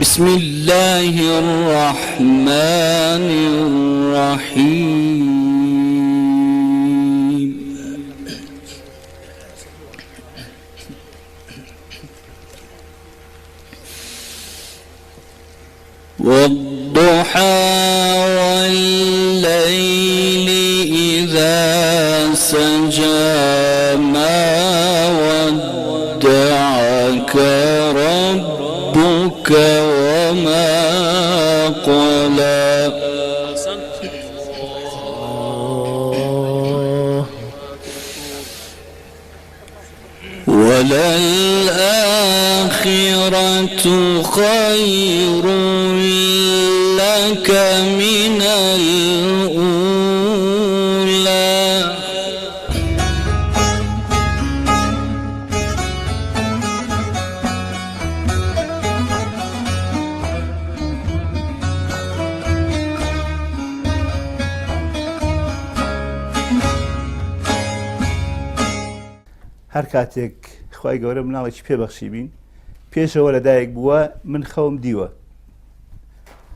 بسم الله الرحمن الرحيم والضحى والليل إذا سجى ما ودعك ربك وما قلى وللآخرة خير لك من الأولى هەر کاتێک خی گەورە مناڵێکی پێبەخشی بین پێشەوە لەدایک بووە من خەوم دیوە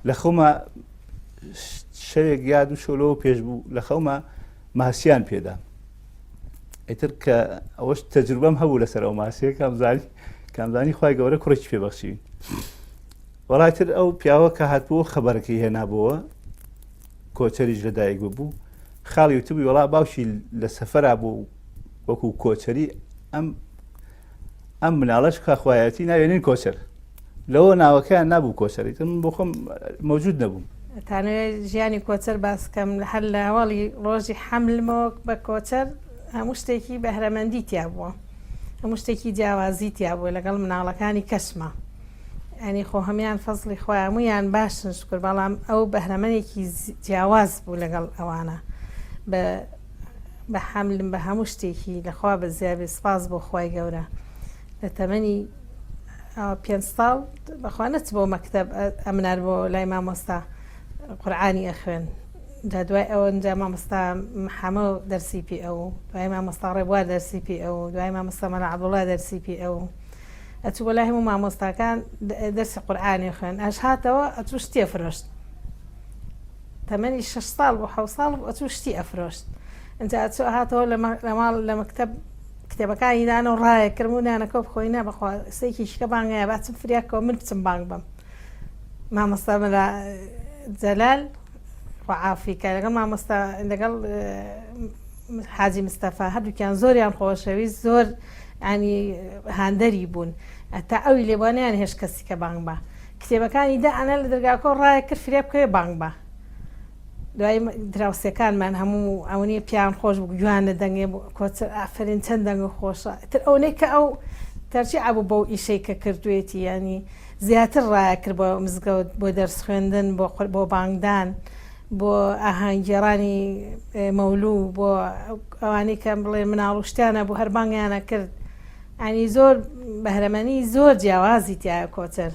لە خەومە شەوێک یاد و شۆلەوە پێش بوو لە خەومە ماسییان پێدا ئیتر کە ئەوەش تەجروبەم هەبوو لەسەر ئەو ماسیە کامزانی خی گەورە کوڕێکی پێبەخشی وەڵاتر ئەو پیاوە کە هاتبووە خەبەرەکەی هێنابەوە کۆچەریش لەدایک بوو خاڵی وتبووی وەڵا باوشی لە سەفەرا بوو وەکو کۆچەری ئەم مناڵەش خاخوایەتی ناوێنین کۆچەر لەوە ناوەکەیان نابوو کۆچەری من بۆ خۆم مەوجود نەبووم تانوێت ژیانی کۆچەر باسکەم هەر لە هەواڵی ڕۆژی حەملمەوە بە کۆچەر هەموو شتێکی بەهرەمەندی تیا بووە هەموو شتێکی جیاوازی تیا بووە لەگەڵ مناڵەکانی کەسمە ئەنی خۆ هەمیان فەزلی خۆی هەمویان باشن شکر بەڵام ئەو بەهرەمەنێکی جیاواز بوو لەگەڵ ئەوانە بە حەملم بە هەموو شتێکی لەخوا بە زیابێ سپاس بۆ خۆی گەورە لە تەمەنی 5 ساڵ بەخوا نەچ بۆ مەکتەب ئەمنار بۆ لای مامۆستا قورعانی ئەخوێن جا دوای ئەوەنجا مامۆستا محەمە دەرسی پێ ئەو دوای مامۆستا ڕێبوار دەرسی پێ ئەو دوای مامۆستا مەلا عەبدوڵڵا دەرسی پێ ئەو ئەچوو بۆ لای هەموو مامۆستاکان دەرسی قورعانی خوێن ئەش هاتەوە ئەچوو شتێ فرۆشت تەمەنی 6 ساڵ بۆ 7 ساڵ ئەچوو شتی ئەفرۆشت ئەجا ئەچوو هاتەوە لە ماڵ لە مەکتەب کتێبەکانی دانە و ڕایە کردمونیانەکە بخۆی نەبخوا سەیکیشکە بانگایە باچم فریاکەوە من بچم بانگ بم مامۆستا مەلا جەلال عافیکە لەگەڵ مامۆستا لەگەڵ حاجی مستەفا هەردووکیان زۆریان خۆشەویست زۆر ینی هاندەری بوون تا ئەوی لێبوانیان هێش کەسی کە بانگ بە کتێبەکانی دائەنە لە دەرگاکۆ ڕایە کرد فرێ بکەوێ بانگ بە دوای دراوسەکانمان هەموو ئەوەیە پیان خۆش بوو گویانە دەنگێ کۆچەر ئافرین چەند دەنگ خۆشە تر ئەوەی کە ئەو تەرچی ئابوو بەو ئیشەی کە کردوێتی ینی زیاتر ڕایە کرد بۆ مزگەوت بۆ دەرس خوێندن بۆ بانگدان بۆ ئاهەنگگێڕانی مەولوو بۆ ئەوانەی کە بڵێ مناڵ و شتیانە بۆ هەر بانگیانە کرد ئەنی زۆر بەهرەمەنی زۆر جیاوازی تایە کۆچەر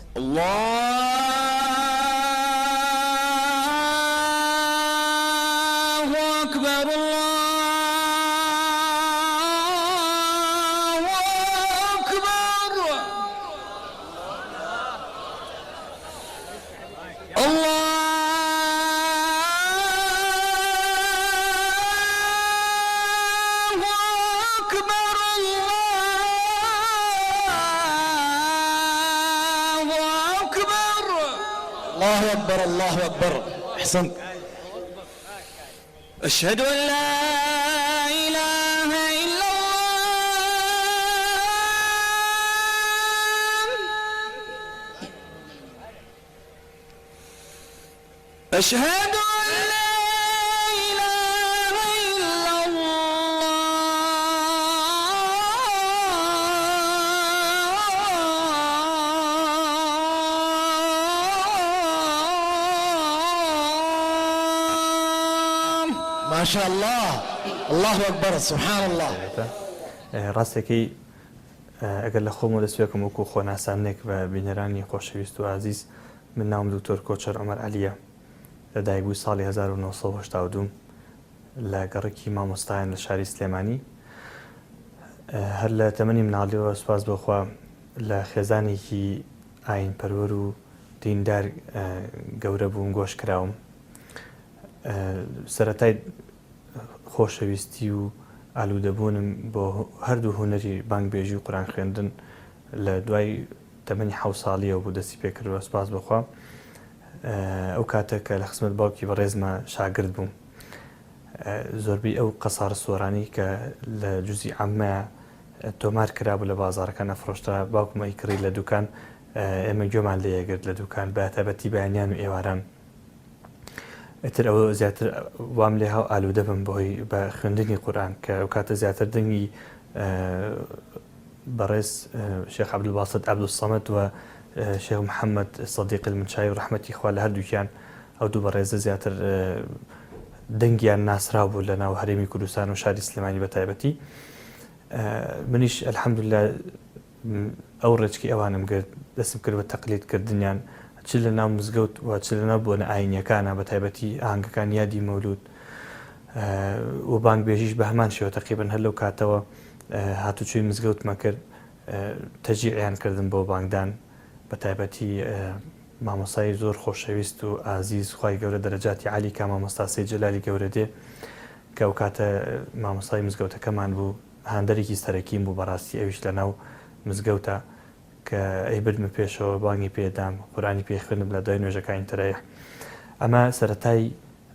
الله أكبر الله أكبر أحسن أشهد أن لا إله إلا الله أشهد أن لا إله إلا ما شاء الله الله أكبر سبحان الله ڕاستێکی ئەگەر لە خۆم و دەستوێکم وەکو خۆناسانێک بە بینەرانی خۆشەویست و عزیز من ناوم دکتۆر کۆچەر عومەر عەلیە لەدایک بووی ساڵی 1982 لە گەڕێکی مامۆستایان لە شاری سلێمانی هەر لە تەمەنی مناڵیەوە سوپاس بخوا لە خێزانێکی ئاین پەروەر و دیندار گەورە بووم گۆش کراوم سەرەتای خۆشەویستی و ئالوودەبوونم بۆ هەردوو هونەری بانگبێژی و قورئان خوێندن لە دوای تەمەنی 7 ساڵیەوە بوو دەستی پێکردەوە سوپاس بخوا ئەو کاتە کە لە خزمەت باوکی بەڕێزمە شاگرد بووم زۆربەی ئەو قەسارە سۆرانی کە لە جوزی عامە تۆمار کرابوو لە بازارەکان ئەفرۆشترا باوکمەی کڕی لە دوکان ئێمە گوێمان لێگرت لە دوکان بە تایبەتی بەیانیان و ئێواران ئەتر ئەوە زیاتر وام لێ هاو ئالوودە بم بۆی بە خوێندنی قورئان کە ئەو کاتە زیاتر دەنگی بەڕێز شێخ عەبدولباسط عەبدولسەمەد و شێخ محەممەد سەدیق المنشایی و ڕەحمەتی خوا لە هەردووکیان ئەو دوو بەڕێزە زیاتر دەنگیان ناسرا بوو لە ناو هەرێمی کوردستان و شاری سلێمانی بە تایبەتی منیش ئەلحەمدولیلا ئەو ڕێچکی ئەوانم کرد دەستم کرد بە تەقلیدکردنیان چ لە ناو مزگەوت و چ لە ناو بۆنە ئاینیەکانە بە تایبەتی ئاهەنگەکان یادی مەولود و بانگبێژیش بە هەمان شێوە تەقریبەن هەر لەو کاتەوە هاتوچووی مزگەوتمە کرد تەجیعیان کردم بۆ بانگدان بە تایبەتی مامۆستای زۆر خۆشەویست و ئازیز خوای گەورە دەرەجاتی عالی کا مامۆستا سەید جەلالی گەورە دێ کە ئەو کاتە مامۆستای مزگەوتەکەمان بوو هاندەرێکی سەرەکیم بوو بەڕاستی ئەویش لە ناو مزگەوتە کە ئەی بردمە پێشەوە بانگی پێدام قورئانی پێخوێندم لە دوای نوێژەکانی تەرەویح ئەمە سەرەتای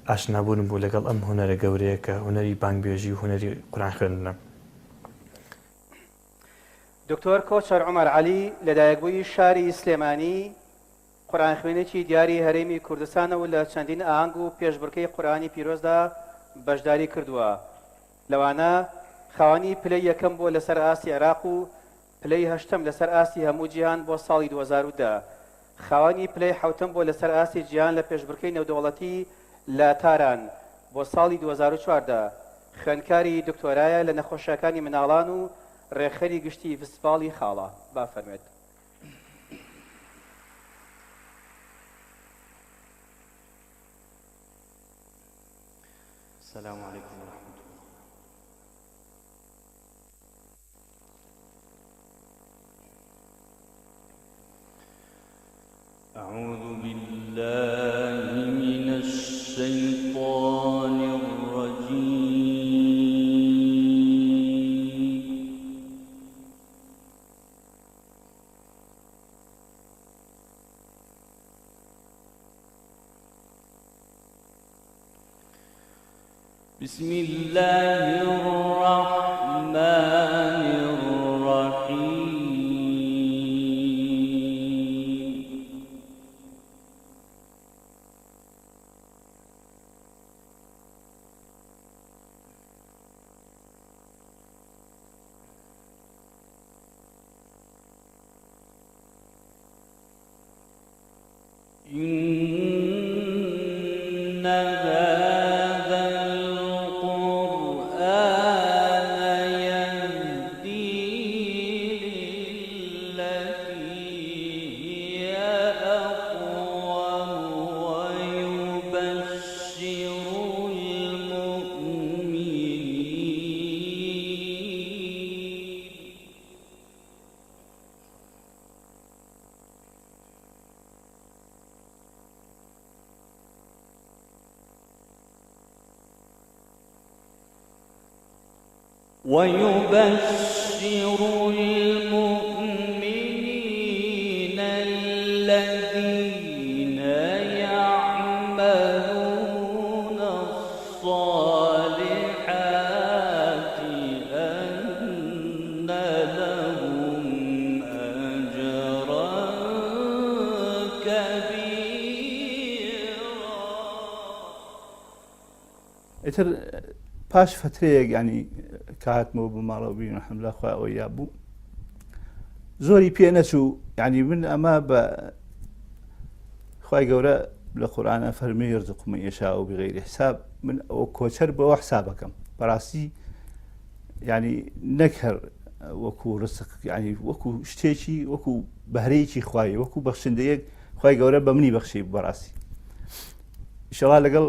ئاشنابوونم بوو لەگەڵ ئەم هونەرە گەورەیە کە هونەری بانگبێژی و هونەری قورئان خوێندنە. دکتۆر کۆچەر عومەر عەلی لەدایکبووی شاری سلێمانی قورئان خوێنێکی دیاری هەرێمی کوردستانەوە لە چەندین ئاهەنگ و پێشبڕکەی قورئانی پیرۆزدا بەشداری کردووە لەوانە خاوەنی پلەی یەکەم بۆ لەسەر ئاستی عێراق و پلەی هەشتم لەسەر ئاستی هەموو جیهان بۆ ساڵی 2010 خاوەنی پلەی حوتم بۆ لەسەر ئاستی جیهان لە پێشبڕکەی نێودەوڵەتی لە تاران بۆ ساڵی 2014 خوێندکاری دکتۆرایە لە نەخۆشیەکانی مناڵان و ڕێخەری گشتی فستیڤاڵی خاڵە با فەرمێت. السلام عليكم ورحمة الله. أعوذ بالله من الشيطان الرجيم. بسم الله الرحمن الرحيم. إن هذا القرآن يهدي للتي هي أقوم ويبشر المؤمنين الذين يعملون الصالحات أن لهم أجرا كبيرا. ئیتر پاش فترەیەک ینی کاتمەوە بە ماڵەوە بین و حەملا خوا ئەوە یا بوو زۆری پێ نەچوو ینی من ئەمە بە خوای گەورە لە قورئانە فەرمێ یەرزوقو من یەشاء بغەیری حساب من ئەوە کۆچەر بەوە حسابەکەم بەڕاستی ینی نەک هەر وەکو ڕزق ینی وەکو شتێکی وەکو بەهرەیەکی خوای وەکو بەخشندەیەک خوای گەورە بە منی بەخشی بەڕاستی ئینشەڵا لەگەڵ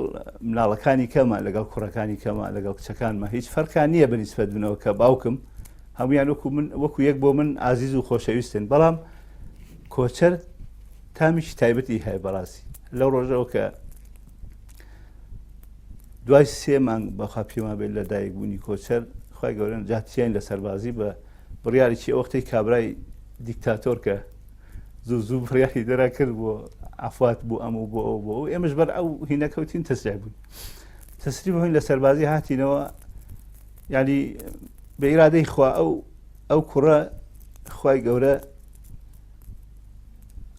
مناڵەکانی کەمە لەگەڵ کوڕەکانی کەمە لەگەڵ کچەکانمە هیچ فەرقان نییە بەنسبەت بنەوە کە باوکم هەمویان وەکو یەک بۆ من ئازیز و خۆشەویستن بەڵام کۆچەر تامیشی تایبەتی هەیە بەڕاستی لەو ڕۆژەوە کە دوای 3 مانگ بەخوا پێما بێت لە دایکبوونی کۆچەر خی گەورە جاتیان لە سەربازی بە بڕیارێکی ئەوەختەی کابرای دیکتاتۆر کە زوو بڕیاری دەرا کرد بۆ ئافات بوو ئەم و بۆ ئەو بۆ ئێمەش بەر ئەو هینەکەوتین تەسریع بوون تەسری بەهۆین لە سەربازی هاتینەوە یعنی بە ئیرادەی خوا ئەو کوڕە خی گەورە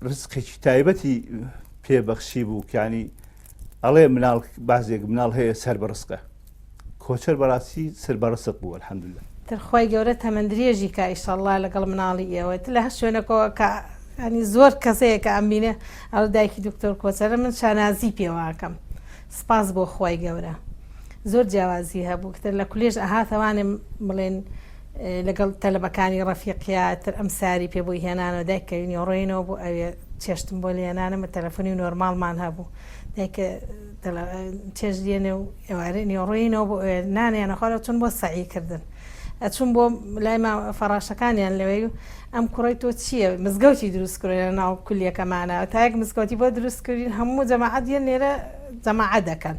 ڕزقێکی تایبەتی پێبەخشی بوو کانی ئەڵێ مناڵ بازێک مناڵ هەیە سەر بە ڕزقە کۆچەر بەڕاستی سەر بە ڕزق بوو الحەمدولله ترخوای گەورە تەمەندرێژی کا ئیشەڵڵا لەگەڵ مناڵی ئێوە لە هەر شوێنەکەەوە کە ینی زۆر کەسەیە کە ئەمبینە ئەو دایکی دکتۆر کۆچەرە من شانازی پێواکەم سپاس بۆ خی گەورە زۆر جیاوازی هەبوو کتر لە کولێژ ئاهاتەوانێ بڵێن لەگەڵ تەلەبەکانی ڕەفیقیاتر ئەم ساری پێ بۆی هێنانەوە دایکەوینی ڕۆینەوە بۆ ئەوێ چێشتم بۆ لێنانەمە تەلەفۆنی نۆرمالمان هەبوو دایکە چێش دێنێ و ئێوارە نیۆڕۆینەوە بۆ نانیانە خۆرە چون بۆ سەعیکردن ئەچون بۆ لایمە فەراشەکانیان لەوەی و ئەم کوڕی تۆ چییە مزگەوتی دروستکردە ناو کولیەکەمانە تایەک مزگەوتی بۆ دروستکردین هەموو جەماعەت یەن لێرە جەماعەت دەکەن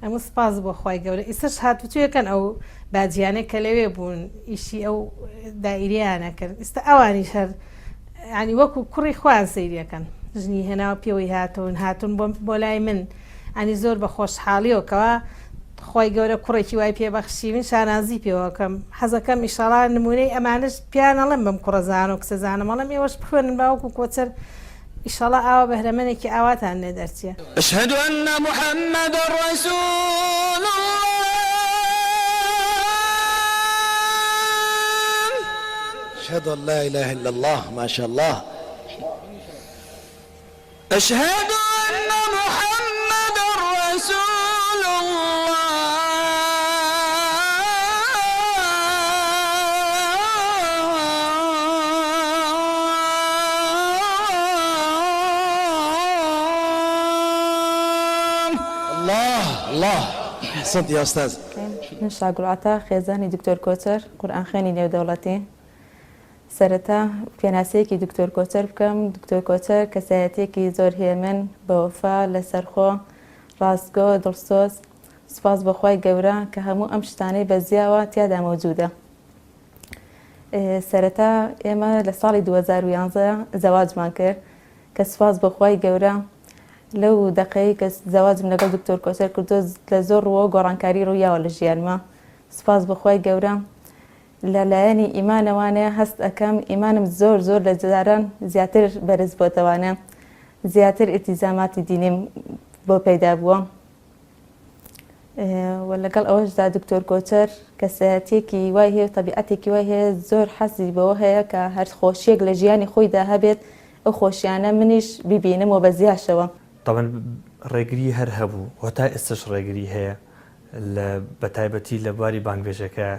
ئەمە سپاس بۆ خی گەورە ئیسش هاتوچێکەن ئەو باجیانێک کە لەوێ بوون ئیشی ئەو دائیریانە کرد ئستا ئەوانی هەر ینی وەکو کوڕی خوان سەیریەکەن ژنی هێناوە پێوەی هاتون بۆ لای من ئەنی زۆر بە خۆشحاڵیەوەکەوە خی گەورە کوڕێکی وای پێبەخشیون شانازی پێوەکەم حەزەکەم ئیشەڵا نمونەی ئەمانش پیانەڵم بم کوڕەزان و کسەزانەمەڵم ئێوەش بخوێنن باوکو کۆچەر ئیشەڵا ئاوە بەهرەمەنێکی ئاواتان لێ دەرچێ أشهد أن محمد رسول الله أشهد أن لا إله إلا الله ما شاء الله أشهد أن محمد رسول الله الله أحسنت يا أستاذ من شاگل عتا خێزانی دکتۆر کۆچەر قورئانخوێنی نێودەوڵەتی سەرەتا پێناسەیەکی دکتۆر کۆچەر بکەم دکتۆر کۆچەر کەسایەتێکی زۆر هێمن بە وەفا لەسەرخۆ ڕاستگۆ دڵسۆز سپاس بەخوای گەورە کە هەموو ئەم شتانەی بەزیاوە تیادا مەوجودە سەرەتا ئێمە لە ساڵی 2011 زەواجمان کرد کە سپاس بەخوای گەورە لەو دەقەی کە زەواجم لەگەڵ دکتۆر کۆچەر کردو لە زۆر ڕووە گۆڕانکاری ڕوویاوە لە ژیانمە سپاس بەخوای گەورە لەلایەنی ئیمانەوانەیە هەست ئەەکەم ئیمانم زۆر زۆر لە جاران زیاتر بەرز بۆتەوانە زیاتر ئیلتیزاماتی دینیم بۆ پەیدا بووە و لەگەڵ ئەوەشدا دکتۆر کۆچەر کەسایەتێکی وای هەیە و تەبیعەتێکی وای هەیە زۆر حەزی بەوە هەیە کە هەر خۆشیێک لە ژیانی خۆیدا هەبێت ئەو خۆشیانە منیش بیبینم و بەزیاشەوە طبعا ڕێگری هەر هەبوو هەتا ئێستش ڕێگری هەیە لە بەتایبەتی لە بواری بانگبێژەکە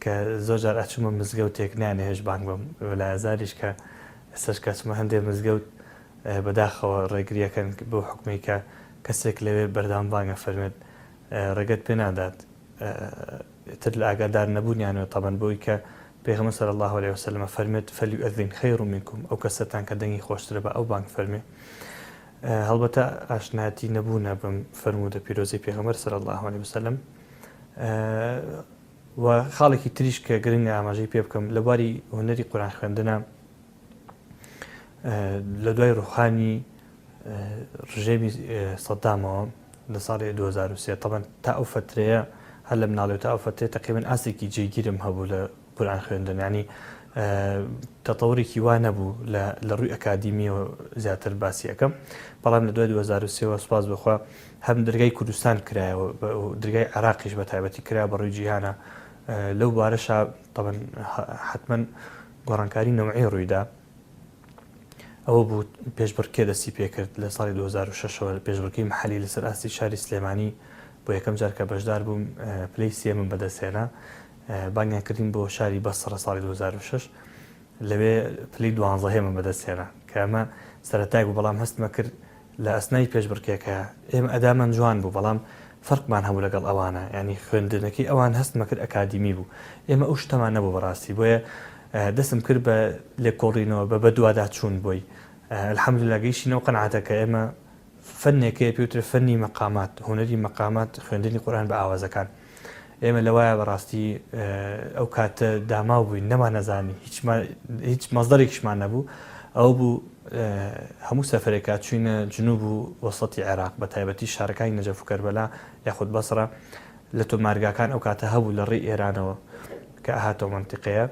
کە زۆر جار ئەچوومە مزگەوتێک نانێهێش بانگ بم لە ئازاریش کە ئێستش کەچمە هەندێک مزگەوت بەداخەوە ڕێگریەکەن بۆ حکومی کە کەسێک لەوێ بەردام بانگە فەرمێت ڕێگەت پێ نادات تر لە ئاگادار نەبوونیانەوە تەبەن بۆی کە پێغەمبەر صلی الله عليه وسلم فەرمێت فەلیؤذن خەیر منکم ئەو کەسەتان کە دەنگی خۆشترە بە ئەو بانگ فەرمێ هەڵبەتە ئاشناتی نەبوونە بم فەرموودە پیرۆزی پێغەمبەر صلی الله عليه وسلم و خاڵێکی تریش کە گرنگە ئاماژەی پێ بکەم لە بواری هونەری قورئان خوێندنە لە دوای ڕوحانی ڕژێمی سەدامەوە لە ساڵی 2003 طبعا تا ئەو فترەیە هەر لە مناڵێ تا ئەو فترەیە تقریبا ئاسێکی جێگیرم هەبوو لە قورئان خوێندن ینی تەتەوڕێکی وا نەبوو لە ڕووی ئەکادیمیەوە زیاتر باسی یەکەم بەڵام لە دوای 2003 سپاس بخوا هەم دەرگای کوردستان کرایەوە دەرگای عێراقیش بە تایبەتی کرا بە ڕووی جیهانە لەو بارەشا طبعا حتما گۆڕانکاری نەوعی ڕوویدا ئەوە بوو پێشبڕکێ دەستی پێکرد لە ساڵی 2006ەوە پێشبڕکەی محەلی لەسەر ئاستی شاری سلێمانی بۆ یەکەم جار کە بەشدار بووم پلەی سێمم بەدەستێنا بانگیان کردین بۆ شاری بەسڕە ساڵی 2006 لەوێ پلەی 12 هێمە بەدەستێنا کە ئەمە سەرەتای بوو بەڵام هەستمە کرد لە ئەسنای پێشبڕکێکە ئێمە ئەدامان جوان بوو بەڵام فەرقمان هەبوو لەگەڵ ئەوانە ینی خوێندنەکەی ئەوان هەستمە کرد ئەکادیمی بوو ئێمە ئەو شتەمان نەبوو بەڕاستی بۆیە دەستم کرد بە لێکۆڵینەوە بە دووادا چوون بۆی الحەمدوللا گەیشتینەوە قەناعەتە کە ئێمە فەنێکەیە پێوترە فەنی مەقامات هونەری مەقامات خوێندنی قورئان بە ئاوازەکان ئێمە لەوایە بەڕاستی ئەو کاتە داماو بووین نەمان نەزانی هیچ مەزدەرێکیشمان نەبوو ئەو بوو هەموو سەفرێکە چوینە جنوب و وەسەتی عێراق بە تایبەتی شارەکانی نەجەف و کەربەلا یاخود بەسڕە لە تۆمارگاکان ئەو کاتە هەبوو لە ڕێی ئێرانەوە کە ئاهاتەوە منتیقەیە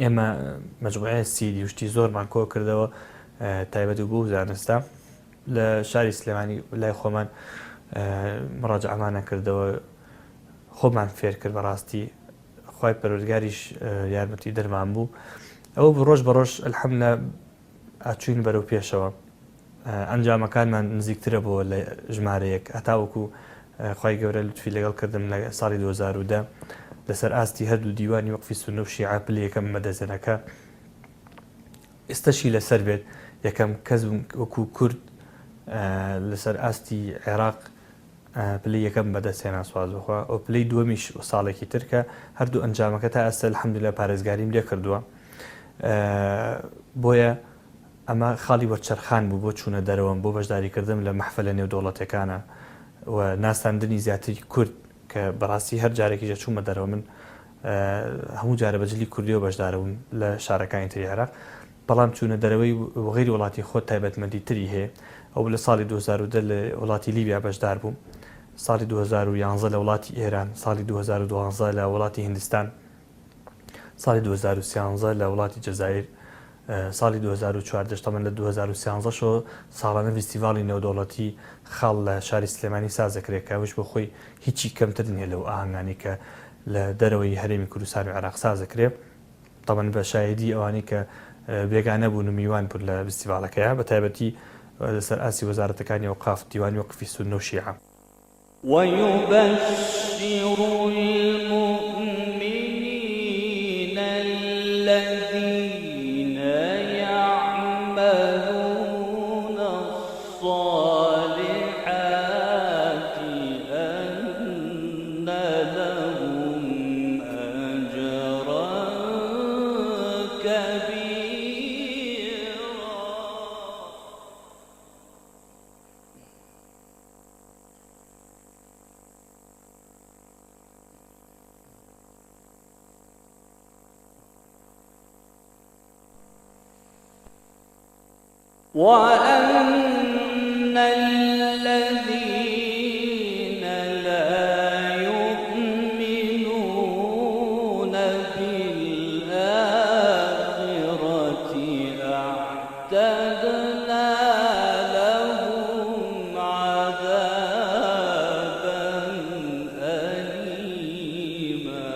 ئێمە مەجموعەیە سیدی وشتی زۆرمان کۆ کردەوە تایبەتی بوو زانستە لە شاری سلێمانی لای خۆمان مڕاجعەمانە کردەوە خۆمان فێر کرد بەڕاستی خوای پەروەردگاریش یارمەتی دەرمان بوو ئەوە ڕۆژ بە ڕۆژ ئەلحەمدوللا ئاچوین بەرەو پێشەوە ئەنجامەکانمان نزیکترە بۆ لە ژمارەیەک هەتاوەکو خوای گەورە لوتفی لەگەڵ کردم لە ساڵی 2010 لەسەر ئاستی هەردوو دیوانی وەقفی سونە و شیعە پلە یەکەم مەدەزێنەکە ئێستاشی لەسەر بێت یەکەم کەس وەکو کورد لەسەر ئاستی عێراق پلەی یەکەم بەدەستێنا سوازبخوا ئەو پلەی دووەمیش ساڵێکی ترکە هەردوو ئەنجامەکە تا ئێستا الحەمدوللا پارێزگاریم لێ کردووە بۆیە ئەمە خاڵی بۆ چرخان بوو بۆ چوونە دەرەوەم بۆ بەشداریکردن لە مەحفەلە نێودەوڵەتەکانە و ناستاندنی زیاتری کورد کە بەڕاستی هەر جارێکیشە چوومە دەرەوە من هەموو جارە بەجلی کوردیەوە بەشدارەبووم لە شارەکانی تری عێراق بەڵام چوونە دەرەوەی غیری وڵاتی خۆت تایبەتمەندی تری هەیە ئەو لە ساڵی 2010 لە وڵاتی لیبیا بەشدار بووم ساڵی 2011 لە وڵاتی ئێران ساڵی 2012 لە وڵاتی هیندستان ساڵی 2013 لە وڵاتی جەزایر ساڵی 2014 تەمەن لە 2013 شۆ ساڵانە فیستیڤاڵی نێودەوڵەتی خاڵ لە شاری سلێمانی سازەکرێت کەوش بۆ خۆی هیچی کەمتر نییە لەو ئاهەنگانی کە لە دەرەوەی هەرێمی کوردستان و عێراق سازەکرێت تەمەن بە شایدی ئەوانەی کە بێگانە بوون و میوان بوون لە فیستیڤاڵەکەیە بە تایبەتی لەسەر ئاسی وەزارەتەکانی ئەوقاف دیوانی وەقفی سونە و شیعە ويبشر المؤمنين الذين يعملون الصالحات أن لهم أجرا كبيرا وأن الذين لا يؤمنون بالآخرة أعتدنا لهم عذابا أليما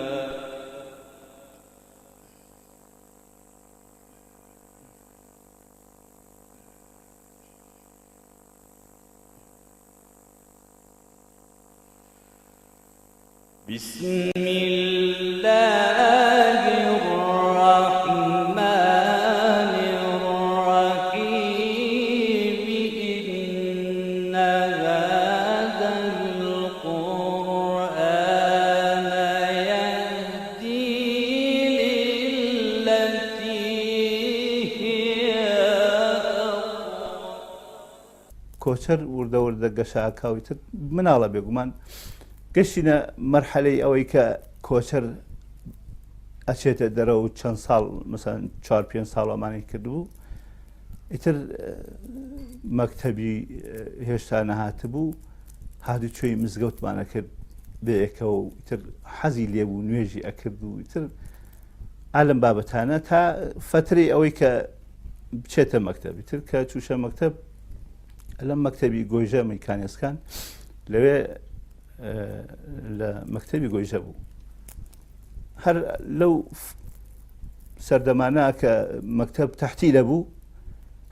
بسم الله الرحمن الرحيم إن هذا القرآن يهدي للتي هي أقوم کۆچەر وردە وردە گەشاکاوی تر مناڵە بێگومان گەشتینە مەرحەلەی ئەوەی کە کۆچەر ئەچێتە دەرەوە و چەند ساڵ مەسەن 4-5 ساڵ ئەمانەی کردبوو ئیتر مەکتەبی هێشتا نەهاتە بوو هادوو کوێی مزگەوتمانە کرد بەیەکەوە و ئیتر حەزی لێبوو نوێژی ئەکرد و ئیتر ئالم بابەتانە تا فترەی ئەوەی کە بچێتە مەکتەب ئیتر کە چووشە مەکتەب لەم مەکتەبی گۆیژە مەیکانیسکان لەوێ لە مەکتەبی گۆیژە بوو هەر لەو سەردەمانە کە مەکتەب تەحتی لەبوو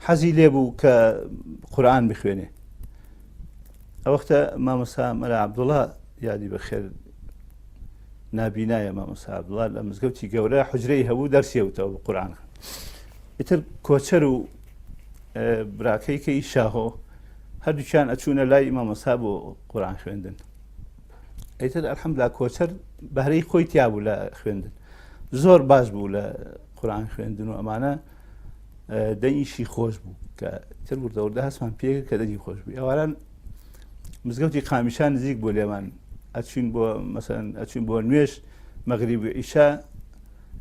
حەزی لێبوو کە قورئان بخوێنێ ئەو وەختە مامۆستا مەلا عەبدوڵڵا یادی بەخێر نابینایە مامۆستا عەبدوڵڵا لە مزگەوتی گەورە حوجرەی هەبوو دەرسیەوتەوە بە قورئان ئیتر کۆچەر و براکەی کەی شاهۆ هەردووکیان ئەچوونە لای مامۆستا بۆ قورئان خوێندن ئیتر ئەلحەمدولیلا کۆچەر بەهرەی خۆی تیا بوو لە خوێندن زۆر باش بوو لە قورئان خوێندن و ئەمانە دەنگیشی خۆش بوو کە تر وردەوردە هەستمان پێ کە دەنگی خۆش بوو ئەوانە مزگەوتی قامیشان نزیک بۆ لێمان ئەچین بۆ مەسەن ئەچین بۆ نوێش مەغریب و ئیشا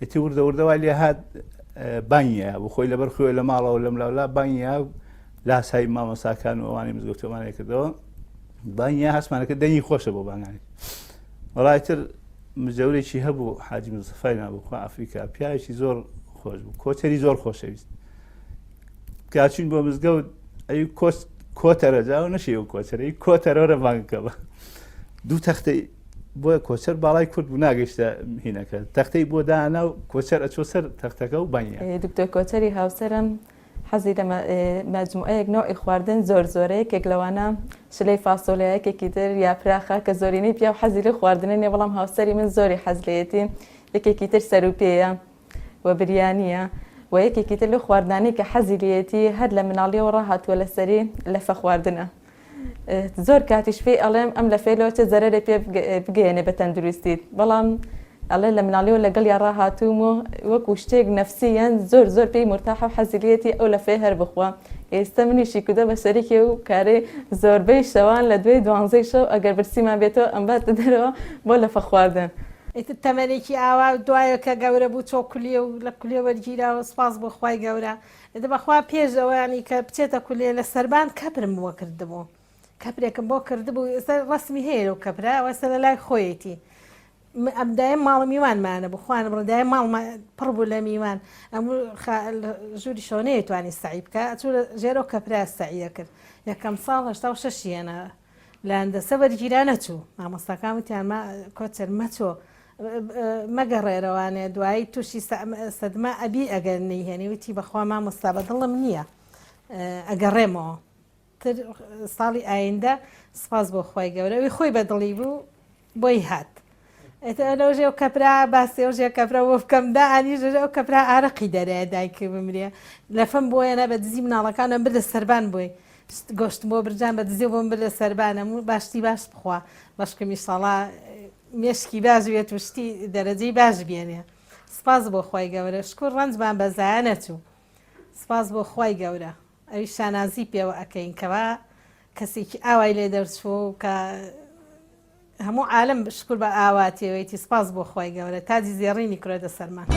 ئەتی وردەوردەوای لێ هات بانیە بۆ خۆی لەبەر خۆی لە ماڵەوە لەم لاولا بانیە لاسای مامەساکان و ئەوانی مزگەوتەوانێ کردەوە بانیە هەستمانەکە دەنگی خۆشە بۆ بانگانی وەڵای تر مزەورێکی هەبوو حاجی مزەفای نابوو خوا ئەفریقا پیاوێکی زۆر خۆش بوو کۆچەری زۆر خۆشەویست کاچین بۆ مزگەوت ئەی کۆتەرە جاوە نەشی و کۆچەرەی کۆتەرەوەرە بانگکەوە دوو تەختەی بۆیە کۆچەر باڵای کورد بوو ناگەیشتە هینەکە تەختەی بۆ دانا و کۆچەر ئەچۆ سەر تەختەکە و بانیە دکتۆر کۆچەری هاوسەرم حەزی لە مەجموعەیەک نوعی خواردن زۆر زۆرەیەکێک لەوانە شلەی فاسۆلیایەکێکی تر یا پراخە کە زۆرینەی پیا و حەزی لە خواردنە نیە بەڵام هاوسەری من زۆری حەز لێتی یەکێکی تر سەر و پێیە و بریانیە و یەکێکی تر لە خواردنانی کە حەزی لێتی هەر لە مناڵیەوە ڕاهاتووە لەسەری لەفە خواردنە زۆر کاتیش پێی ئەڵێم ئەم لە فێلەوە چه زەرەرە پێ بگەێنێ بە تەندروستیت بەڵام ئەڵێ لە مناڵیەوە لەگەڵ یا ڕاهاتووم و وەکو شتێک نەفسیەن زۆر پێی مرتاحە و حەزیلێتی ئەو لە فێ هەر بخوا ئێستا منیشی کودە بە شەریکێ و کارێ زۆربەی شەوان لە دوێ دوانزەی شەو ئەگەر برسیمان بێتەوە ئەم باتە دەرەوە بۆ لەفە خواردن ئیتر تەمەێکی ئاوا دوایە کە گەورە بوو چۆ کولیە و لە کولیە وەرگیراوە سپاس بۆ خوای گەورە دە بەخوا پێش ئەوانی کە بچێتە کولیە لە سەربان کەپرم بووە کردبوو کەپرێکم بۆ کردبوو ئێستا ڕسمی هەیە و کەپرا وەسە لە لای خۆیەتی ئەمدایم ماڵە میوانمانە بخوانم ڕدای ماڵ پڕ بوو لە میوان ئەموو ژووری شۆنەیە توانی سعی بکە ئەچوو ژێرە و کەپرا سعیە کرد یەکەم ساڵ 86ێنە لە هەندەسە وەرگیرا نەچوو مامۆستاکان وتیان کۆچەر مەچۆ مەگەڕێرەوانێ دوایی تووشی سەدما ئەبی ئەگەر نەیهێنی وتی بەخوا مامۆستا بەدڵم نییە ئەگەڕێمەوە تر ساڵی ئایندە سپاس بۆ خوای گەورە ئەوی خۆی بەدڵی بوو بۆی هات لەژێ و کەپرا باسی ئەوژێ کەپرا بۆ بکەمدا ئانی ژێ و کەپرا ئارەقی دەرەیە دایکە بمرێ لەفەم بۆیەنە بە دزی مناڵەکانم بردە سەربان بووی گۆشت بۆ برجان بە دزی بۆم بردە سەربانم و باشتی باش بخوا بەشکمی ساڵا مێشکی باش بێت و شتی دەرەجەی باش بێنێ سپاس بۆ خوای گەورە شکر ڕەنجمان بەزایە نەچوو سپاس بۆ خوای گەورە ئەوی شانازی پێوە ئەەکەین کەوا کەسێکی ئاوای لێ دەرچوو کە هەموو عالم شکر بە ئاواتێوەیەتی سپاس بۆ خوای گەورە تاجی زێڕینی کرۆدە سەرمان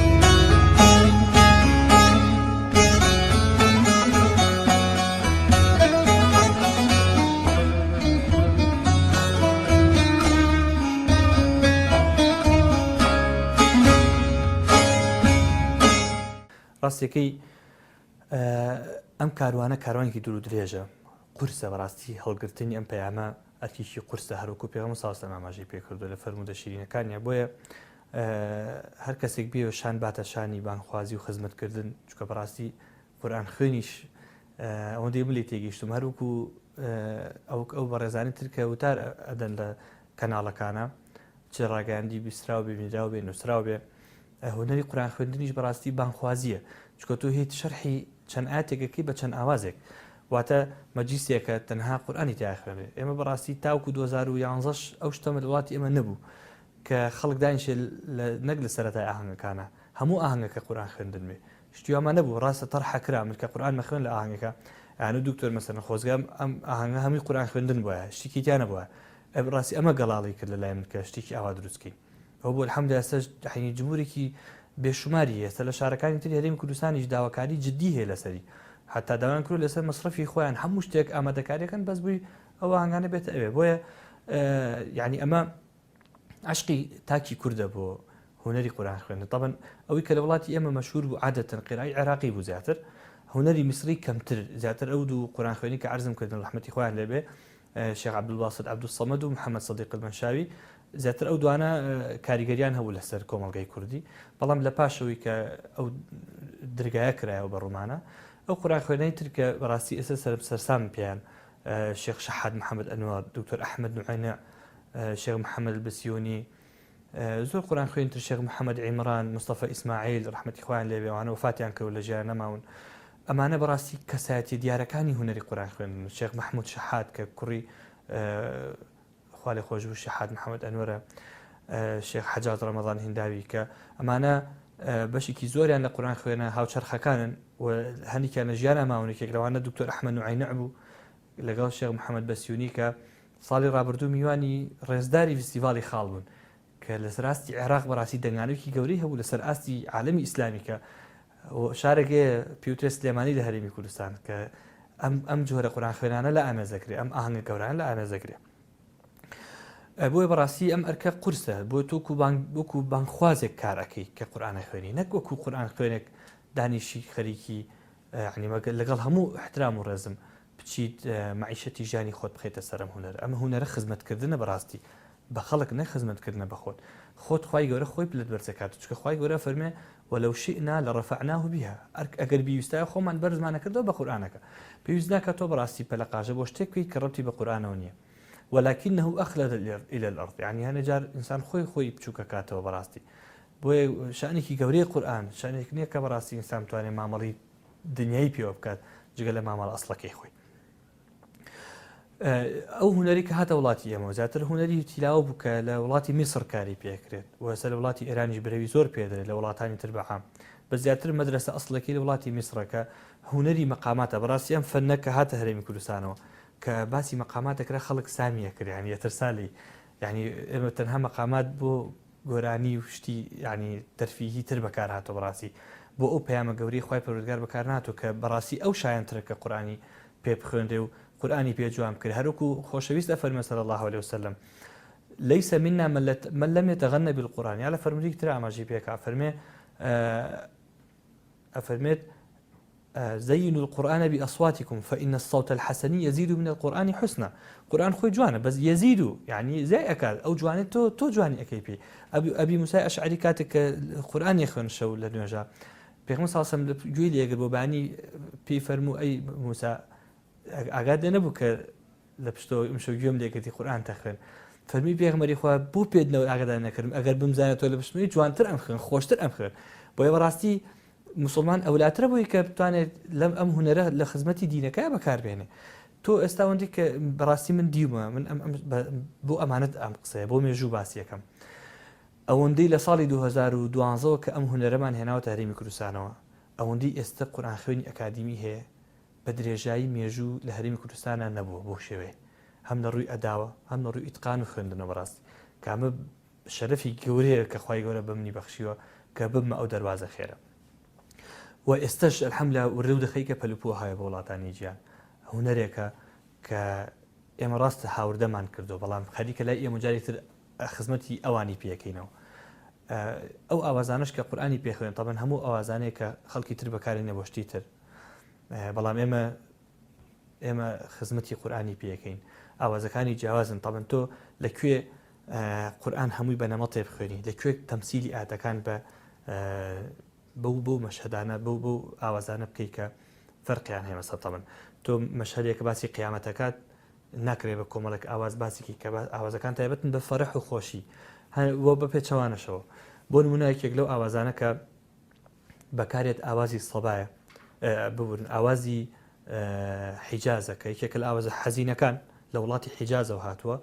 ڕاستیەکەی ئەم کاروانە کاروانێکی دوور و درێژە قورسە بەڕاستی هەڵگرتنی ئەم پەیامە ئەرکیشی قورسە هەروکو پێغەمبەر ساڵ ئاماژەی پێکردو لە فەرمودە شیرینەکانیە بۆیە هەر کەسێک بێ شان باتە شانی بانخوازی و خزمەتکردن چکە بەڕاستی قورئان خوێنیش ئەوەندەی ملی تێگەیشتم هەروکو ئەو بەڕێزانی ترکە وتار ئەدەن لە کەناڵەکانە چ ڕاگەاندی بیستراو بێ میراو بێ نووسراو بێ هونەری قورئان خوێندنیش بەڕاستی بانخوازیە چکە تۆ هیچ شەرحی چەند ئاەتێکەکەی بە چەند ئاوازێک واتە مەجلیسێکە تەنها قورئانی تیاخوێنێ ئێمە بەڕاستی تاوکو 2011 ئەو شتەمە لە وڵاتی ئێمە نەبوو کە خەڵک دانیشێ نەک لە سەرەتای ئاهەنگەکانە هەموو ئاهەنگەکە قورئان خوێندن بێ شتیوامان نەبوو ڕاستە تەرحە کرا من کە قورئان مەخوێن لە ئاهەنگەکە یانە دکتۆر مەسەلەن خۆزگام ئەم ئاهەنگە هەمووی قورئان خوێندن بووە شتێکی تیا نەبووە ڕاستی ئەمە گەڵاڵی کرد لە لای من کە شتێکی ئاوا دروستکەی ئەو بۆ الحەمدولیلا ئێستا حینی جمهورێکی بێشماری هەیە لە شارەکانی تر هەرێمی کوردستانیش داواکاری جددی هەیە لەسەری حتا داوایان کرد لەسەر مەصرفی خۆیان هەموو شتێک ئامادەکاریەکەن بەس بووی ئەوە هەنگانە بێتە ئەوێ بۆیە یعنی ئەمە عشقی تاکی کوردە بۆ هونەری قورئان خوێندن طبعا ئەوەی کە لە وڵاتی ئێمە مەشهور بوو عادەتەن قیرائی عێراقی بوو زیاتر هونەری میسری کەمتر زیاتر ئەو دوو قورئان خوێنی کە عەرزم کردن ڕەحمەتی خۆیان لێبێ شێخ عەبدولباسط عەبدولسەمەد و محەممەد سەدیق المەنشاوی زیاتر ئەو دوانە کاریگەریان هەبوو لەسەر کۆمەڵگەی کوردی بەڵام لە پاشەوەی کە ئەو درگایە کرایەوە بە ڕوومانە ئەو قورئان خوێنەی ترکە بەڕاستی ئێستا سەرسام پێیان شێخ شەحاد محەممەد ئەنوار دکتۆر ئەحمەد نوعینە شێخ محەممەد البسیونی زۆر قورئان خوێنتر شێخ محەممەد عیمران مستەفە ئیسماعیل ڕەحمەتی خۆیان لێبێوانە وفاتیان کرد لە ژیان نەماون ئەمانە بەڕاستی کەسایەتی دیارەکانی هونەری قورئان خوێندن شێخ محمود شەحاد کە کوڕی خوا لێ خۆش بوو شەحاد محەممەد ئەنوەرە شێخ حەجاج ڕەمەضان هینداوی کە ئەمانە بەشێکی زۆریان لە قورآن خوێنە هاوچەرخەکانن و هەندێکیان لە ژیانە ماونێکێک لەوانە دکتۆر ئەحمەد نوعینە بوو لەگەڵ شێخ محەممەد بەسیونی کە ساڵی ڕابردوو میوانی ڕێزداری فستیڤاڵی خاڵ بوون کە لەسەر ئاستی عێراق بەڕاستی دەنگانێکی گەورەی هەبوو لەسەر ئاستی عالەمی ئیسلامی کە شارێکێ پیوترێ سلێمانی لە هەرێمی کوردستان کە ئەم جۆرە قورآن خوێنانە لە ئامێزەکرێ ئەم ئاهەنگە گەوران لە ئامێزەکرێ بۆی بەڕاستی ئەم ئەرکە قورسە بۆ وەکو بانخوازێک کارەکەی کە قورآنە خوێنی نەک وەکو قورآن خوێنێک دانیشی خەریکی لەگەڵ هەموو احترام و ڕێزم بچیت معیشەتی ژیانی خۆت بخێتە سەرم هونەر ئەمە هونەرە خزمەتکردنە بەڕاستی بە خەڵک نە خزمەتکردنە بە خۆت خوای گەورە خۆی پلت بەرزەکات چکە خوای گەورە فەرمێ وەلەو شئنا لەڕەفعناه بها ئەگەر بیویستایە خۆمان بەرزمانەکردەوە بە قورآنەکە پێویست ناکە تۆ بەڕاستی پەلەقاژە بۆ شتێک بکەیت کە ڕەبتی بە قورآنەوە نییە ولكنه أخلد إلى الأرض يعني هنا جار إنسان خوي بچووکە کاتەوە بەڕاستی بۆیە شانێکی گەورەی قورآن شانێک نییە کە بەڕاستی ئینسان بتوانێت مامەڵی دنیای پێوە بکات جگە لە مامەڵ ئەسڵەکەی خۆی ئەو هونەری کە هاتە وڵاتی ئێمە زیاتر هونەری تیلاوە بوو کە لە وڵاتی میسر کاری پێکرێت وەسە لە وڵاتی ئێرانی برەوی زۆر پێدرێت لە وڵاتانی تر بەعام بە زیاتر مەدرسە ئەسڵەکەی لە وڵاتی میسرەکە هونەری مەقاماتە بەڕاستی ئەم فەنەکە هاتە هەرێمی کوردستانەوە کە باسی مەقاماتێکرا خەڵک سامیە کرد ینی یەترسالی ینی ئێمە تەنها مەقامات بۆ گۆرانی و شتی ینی دەرفیهی تر بەکار هاتۆ بەڕاستی بۆ ئەو پەیامە گەوری خوای پەروەردگار بەکار ناتۆ کە بەڕاستی ئەو شایەنترە کە قورآنی پێ بخوێندرێ و قورآنی پێ جوام کرد هەروکو خۆشەویست ئەفەرمێ صلی الله عليه وسلم ليس منا من لم يتغنى بالقرآن على فرمريك ترى أماجي بيك أفرميت زينوا القرآن بأصواتكم فإن الصوت الحسن يزيد من القرآن حسنا قرآن خوي جوانا بس يزيد يعني زي أكاد أو جواني تو جواني أكيبي أبي موسى أشعري كاتك القرآن يخون شو لنجا بيغمس صلى الله عليه وسلم جويلي يقربوا بعني بي فرمو أي موسى أقاد نبوك لبشتو مشو يوم ليكتي قرآن تخون فرمي بيغمري خوا بو بيدنا أقاد نكرم أقر بمزانة ولا بشتوي جوان تر أمخن خوش تر أمخن بويا براستي مسلمان ئەولاترە بووی کە بتوانێت لەم ئەم هونەرە لە خزمەتی دینەکە بەکاربێنێ تۆ ئێستاوەندی کە بەڕاستی من دیومە من بۆ ئەمانەت ئەم قسەیە بۆ مێژوو باسی یەکەم ئەوەندەی لە ساڵی 2012 کە ئەم هونەرەمان هێناوەتە هەرێمی کوردستانەوە ئەوەندەی ئێستا قورآن خوێنی ئەکادیمی هەیە بە درێژایی مێژوو لە هەرێمی کوردستانە نەبووە بۆ شێوەیە هەم لە ڕووی ئەداوە هەم لە ڕووی ئیتقان و خوێندنەوە بەڕاستی کامە شەرەفی گەورەیە کە خوای گەورە بەمنی بەخشیوە کە ببمە ئەو دەروازە خێرە و ئێستش الحەمدلله وڕێو دەخەیکە پەلوپۆ هایە بە وڵاتانی گیان هونەرێکە کە ئێمە ڕاستە هاوردەمان کردو بەڵام خەریکە لای ئێمە جارێکتر خزمەتی ئەوانی پێکەینەوە ئەو ئاوازانش کە قورآنی پێخوێن تەبەن هەموو ئاوازانەیە کە خەڵکی تر بەکارێنێ بۆ شتی تر بەڵام ئێمە خزمەتی قورآنی پێکەین ئاوازەکانی جیاوازن تەبەن تۆ لەکوێ قورآن هەمووی بە نەمەڵێ بخوێنی لەکوێ تەمسیلی ئاەتەکان بە بەو مەشهدانە بەو ئاوازانە بکەی کە فەرقیان هەیە مەسەڵەن تەبەن تۆ مەشهدێکە باسی قیامەتەکات ناکرێت بە کۆمەڵێک ئاواز باسێکی کە ئاوازەکان تایبەتن بە فەرەح و خۆشی بۆ بە پێچەوانەشەوە بۆ نمونایەکێک لەو ئاوازانە کە بەکارێت ئاوازی سەبایە ببوون ئاوازی حیجازە کە یەکێکە لە ئاوازە حەزینەکان لە وڵاتی حیجازەوە هاتووە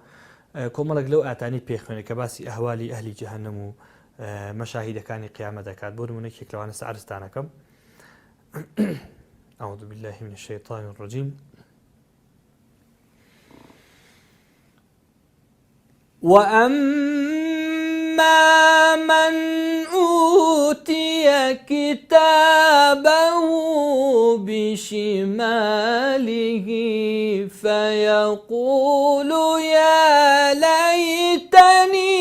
کۆمەڵێک لەو ئاتانی پێخوێنێ کە باسی ئەهوالی ئەهلی جەهەنەم و مەشاهیدەکانی قیامەت دەکات بۆ نمونەیەکێک لەوانە سەعرستانەکەم أعوذ بالله من الشيطان الرجيم وأما من أوتي كتابه بشماله فيقول يا ليتني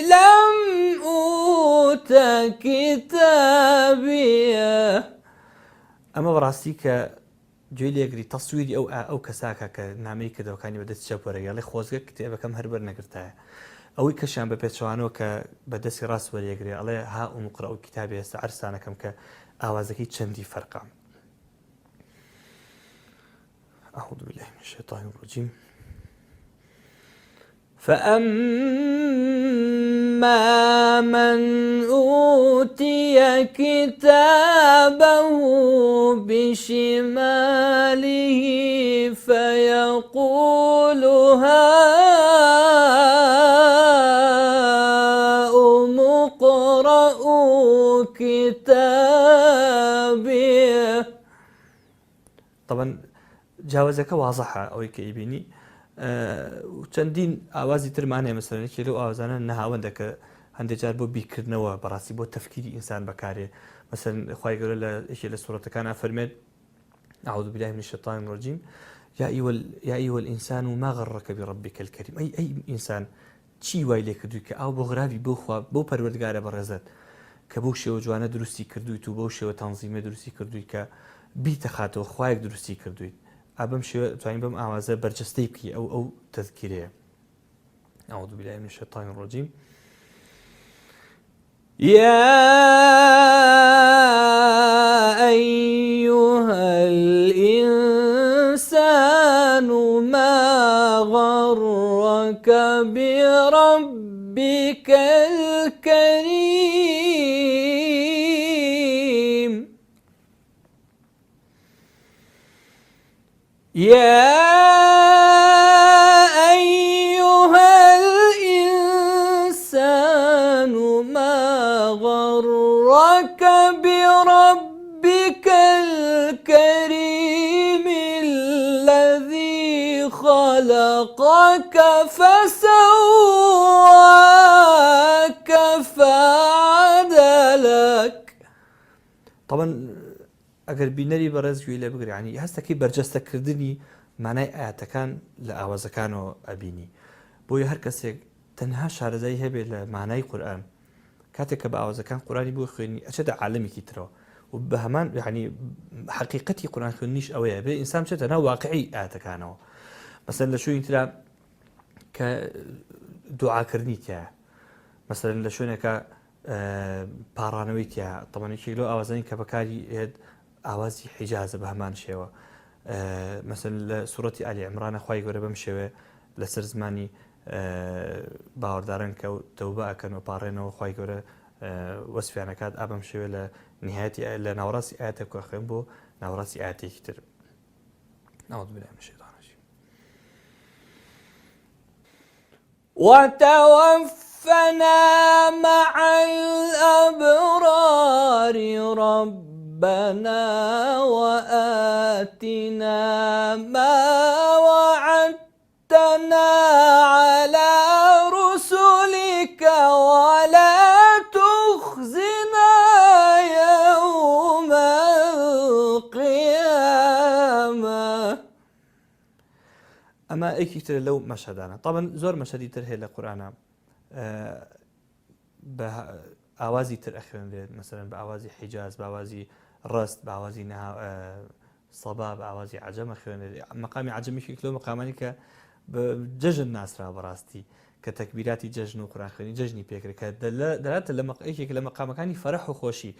لم أوت كتابيه ئەمە بەڕاستی کە گوێ لێگری تەسویری ئەو کەساکە کە نامەی کردەوەکانی بەدەست چەپۆرەگەڵی خۆزگە کتێبەکەم هەربەر نەگرتایە ئەوەی کەشیان بە پێچوانەوە کە بەدەستی ڕاست وەرێگرێ ئەڵێ ها ئومقرە ئەو کتابی ئێستا عەرزانەکەم کە ئاوازەکەی چەندی فەرقا أعوذ بالله من الشيطان الرجيم فأما من أوتي كتابه بشماله فيقول هاؤم اقرءوا طبعا جاوزەکە واضحە ئەوەی کە ئیبینی چەندین ئاوازی ترمانێ مەسەلەنێکی لەو ئاوازانە نەهاوەندەکە هەندێک جار بۆ بیرکردنەوە بەڕاستی بۆ تەفکیری ئینسان بەکارێ مەسەلەن خوای گەورە لە یەکێ لە سوورەتەکانە فەرمێت أعوذ بالله من الشيطان الرجيم يا أيها الإنسان ما غرك بربك الكريم أي إنسان چی وای لێ کردووی کە ئاو بۆ غراوی بۆ پەروەردگارە بەڕێزت کە بۆ شێوە جوانە دروستی کردویت و بۆ شێوە تەنزیمە دروستی کردووی کە بیتە خاتەوە خوایەک دروستی کردویت ئابم شێوە توانین بەم ئاوازە بەرجەستەی بکەی ئەو تەذکیرەیە أعوذ بالله من الشيطان الرجيم يا أيها الإنسان ما غرك بربك الكريم يا أيها الإنسان ما غرك بربك الكريم الذي خلقك فسواك فعدلك. طبعا ئەگەر بینەری بەڕێز گوێی لێ بگرێ ینی هەستەکەی بەرجەستەکردنی مانای ئاەتەکان لە ئاوازەکانەوە ئەبینی بۆیە هەر کەسێک تەنها شارەزایی هەبێت لە مانای قورئان کاتێک کە بە ئاوازەکان قورانی بۆ خوێنی ئەچێتە عالەمێکی ترەوە و بە هەمان ینی حەقیقەتی قورئان خوێنیش ئەوەیە بێ ئینسان بچێتە ناو واقعی ئاەتەکانەوە مەسەلەن لە شوێنی ترا کە دوعاکردنی تایە مەسەلەن لە شوێنێکە پاڕانەوەی تیا تەمەێکی لەو ئاوازانی کە بەکاری هێت ئاوازی حیجازە بە هەمان شێوە مەسەن لە سوورەتی ئالی عیمرانە خوای گەورە بەم شێوێ لەسەر زمانی باوەڕدارن کە تەوبە ئەکەن و پاڕێنەوە خوای گەورە وەسفیانەکات ئابەم شێوێ لە نهایەتی لە ناوەڕاستی ئاەتە کە خوێن بۆ ناوەڕاستی ئاەتێکی تر أعوذ بالله من الشيطان الرجيم وتوفنا مع الأبرار ربنا وآتنا ما وعدتنا على رسلك ولا تخزنا يوم القيامة. ئەمە ئەیکی تر لەو مەشهدانە طبعا زۆر مەشهدی تر هەیە لە قورئانە بە ئاوازی تر ئەخوێنرێت مەسەلەن بە ئاوازی حیجاز بە ئاوازی ڕست بە ئاوازی سەبا بە ئاوازی عەجەم ئەخوێنرێت مەقامی عەجەمیشی لەو مەقامانی کە بە جەژن ناسرا بەڕاستی کە تەکبیراتی جەژن و قورئان خوێنی جەژنی پێکرێت کە دەلاتە لە یەکێک لە مەقامەکانی فەرەح و خۆشی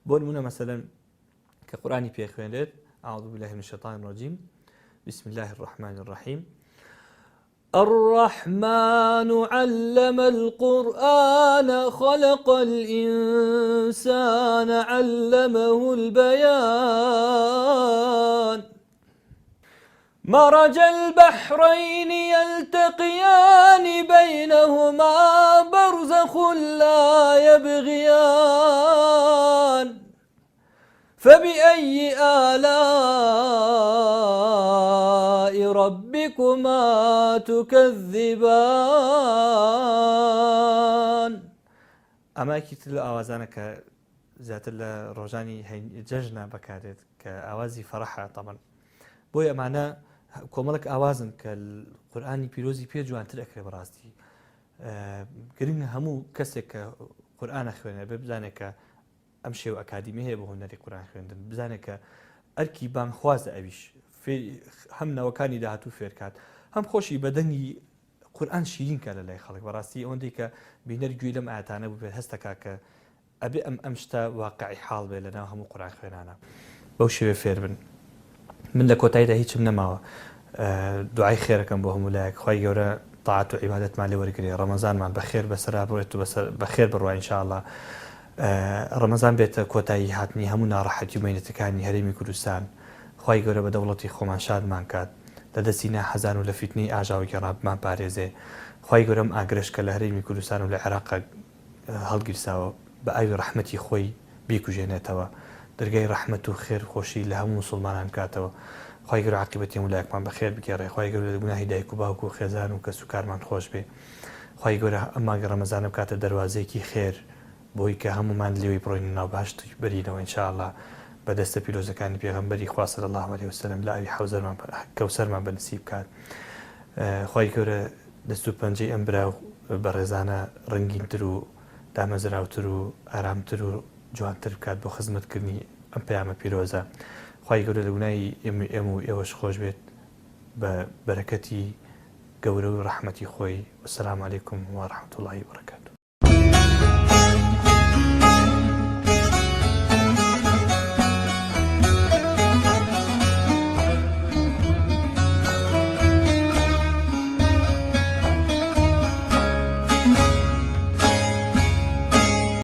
بۆ نمونە مەسەلەن کە قورئانی پێخوێنرێت أعوذ بالله من الشيطان الرجيم بسم الله الرحمن الرحيم الرحمن علم القرآن خلق الإنسان علمه البيان مرج البحرين يلتقيان بينهما برزخ لا يبغيان فبأي آلاء ربكما تكذبان. ئەماکی تر لە ئاوازانە کە زیاتر لە ڕۆژانی جەژنە بەکارێت کە ئاوازی فەرەحە تەمەن بۆی ئەمانە کۆمەڵک ئاوازن کە قورئانی پیرۆزی پێ جوانتر ئەکرێ بەڕاستی گرنگە هەموو کەسێک کە قورئان ئەخوێنێ بێ بزانێت کە ئەم شێوە ئەکادیمی هەیە بە هونەری قورئان خوێندن بزانێت کە ئەرکی بانخوازە ئەویش هەم نەوەکانی داهاتوو فێرکات هەم خۆشی بەدەنگی قورئان شیرین کە لە لای خەڵک بەڕاستی ئەوەندەی کە بینەری گوێی لەم ئاەتانە بوو بێت هەستەکا کە ئەبێ ئەم شتە واقعی حاڵ بێت لەناو هەموو قورئان خوێنانە بەو شێوێ فێر بن. من لە کۆتاییدا هیچم نەماوە دوعای خێرەکەم بۆ هەموو لایەک خوای گەورە تاعات و عیبادەتمان لێ وەرگرێ ڕەمەزانمان بەخێر بەسەرا بڕێت و بەخێر بڕوا ئینشاءالله ڕەمەزان بێتە کۆتایی هاتنی هەموو ناڕەحەتی و مەینەتەکانی هەرێمی کوردستان خوای گەورە بە دەوڵەتی خۆمان شادمان کات لە دەستی ناحەزان و لە فیتنەی ئاژاوی گەڕابمان پارێزێ خوای گەورەم ئاگرش کە لە هەرێمی کوردستان و لە عێراق هەڵگیرساوە بە ئاوی ڕەحمەتی خۆی بیکوژێنێتەوە دەرگای ڕەحمەت و خێر خۆشی لە هەموو موسڵمانان کاتەوە خی گەور عاقبەتی هەمولایەکمان بەخێر بگێڕێ، خی گەور لە گوناهی دایک و باوکو و خێزان و کەس و کارمان خۆش بێ، خی گەورە ئەم مانگە ڕەمەزانە بکاتە دەواازەیەکی خێر بۆی کە هەمومان لێوی بڕۆین ناو باشتی بەرینەوە ئینشاءالله بەدەستە پیرۆزەکانی پێغەمبەری خوا صلی الله علیه وسلم لە ئاوی حەوزەرمان کەوسەرمان بەنسیب بکات. خی گەورە دەست و پەنجەی ئەم براو بە ڕێزانە ڕنگینتر و دامەزراوتر و ئارامتر و جوانتر بکات بۆ خزمەتکردنی ئەم پەیامە پیرۆزە. خی گەورە لە گوناهی ئێمە و ئێوەش خۆش بێت بە بەرەکەتی گەورە و ڕەحمەتی خۆی. وەسەلام عەلەیکوم وەڕەحمەتوڵڵاهی وبەرەکاتوه.